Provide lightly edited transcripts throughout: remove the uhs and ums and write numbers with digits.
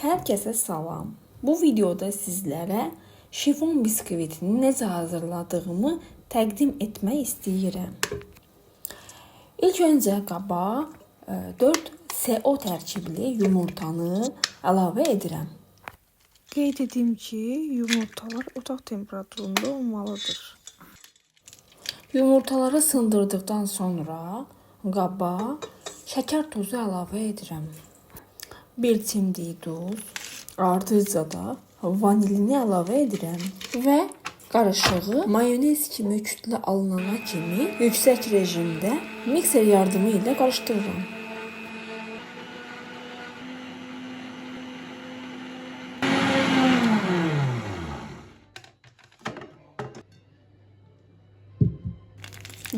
Herkese salam. Bu videoda sizlərə şifon biskvitini necə hazırladığımı təqdim etmək istəyirəm. İlk öncə qaba 4 SO tərkibli yumurtanı əlavə edirəm. Qeyd edim ki, yumurtalar otaq temperaturunda olmalıdır. Yumurtaları sındırdıqdan sonra qaba şəkər tozu əlavə edirəm. 1 çimdik duz, ardınca da vanilini əlavə edirəm və qarışığı mayonez kimi kütlə alınana kimi yüksək rejimdə mikser yardımı ilə qarışdırıram.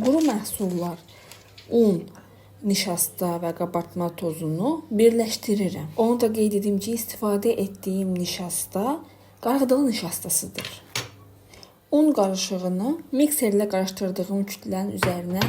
Quru məhsullar, un, nişasta və qabartma tozunu birləşdirirəm. Onu da qeyd edim ki, istifadə etdiyim nişasta qarğıdalı nişastasıdır. Un qarışığını mikserlə qarışdırdığım kütlənin üzərinə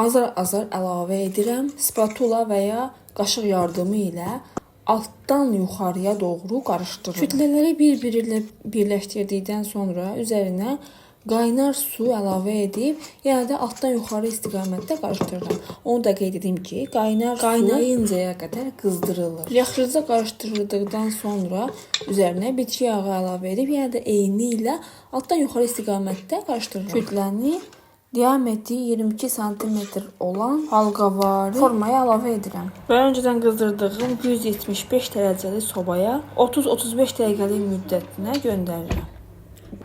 azar-azar əlavə edirəm. Spatula və ya qaşıq yardımı ilə altdan yuxarıya doğru qarışdırıram. Kütlələri bir-biri ilə birləşdirdikdən sonra üzərinə qaynar su əlavə edib, yenə də altdan yuxarı istiqamətdə qarışdırıram. Onu da qeyd edim ki, qaynayıncaya qədər qızdırılır. Yaxşıca qarışdırıldıqdan sonra üzərinə bitki yağı əlavə edib, yenə də eyni ilə altdan yuxarı istiqamətdə qarışdırıram. Kütləni diametri 22 sm olan halqavari formaya əlavə edirəm. Və öncədən qızdırdığım 175 dərəcəli sobaya 30-35 dəqiqəlik müddətinə göndərirəm.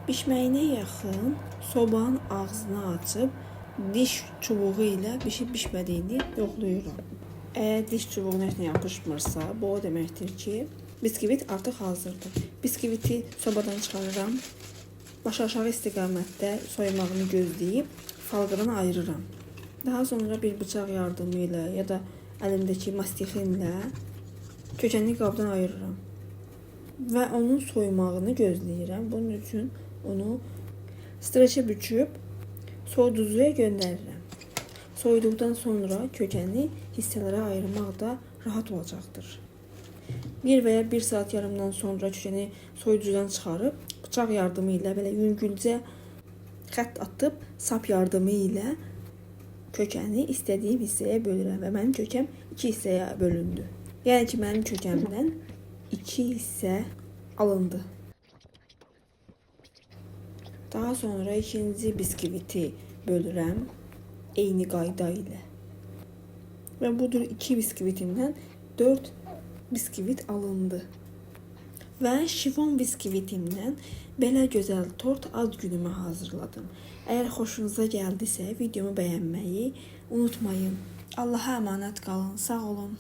Bişməyinə yaxın sobanın ağzını açıb diş çubuğu ilə bişib-bişmədiyini yoxlayıram. Əgər diş çubuğuna heç nə yapışmırsa, bu o deməkdir ki, biskvit artıq hazırdır. Biskviti sobadan çıxarıram, baş-aşağı istiqamətdə soymağını gözləyib falqıdan ayırıram. Daha sonra bir bıçaq yardımı ilə ya da əlimdəki mastixinlə kökəni qabdan ayırıram və onun soymağını gözləyirəm. Bunun üçün onu streçə büküb soyuducuya göndərirəm. Soyuduqdan sonra kökəni hissələrə ayırmaq da rahat olacaqdır. 1 və ya 1 saat yarımdan sonra kökəni soyuducudan çıxarıb bıçaq yardımı ilə belə yüngülcə xətt atıb sap yardımı ilə kökəni istədiyim hissəyə bölürəm və mənim kökəm 2 hissəyə bölündü. Yəni ki, mənim kökəmdən 2 hissə alındı. Daha sonra ikinci biskviti bölürəm eyni qayda ilə. Və budur 2 biskvitimdən 4 biskvit alındı. Və şifon biskvitimdən belə gözəl tort ad günümə hazırladım. Əgər xoşunuza gəldisə, videomu bəyənməyi unutmayın. Allaha əmanət qalın, sağ olun.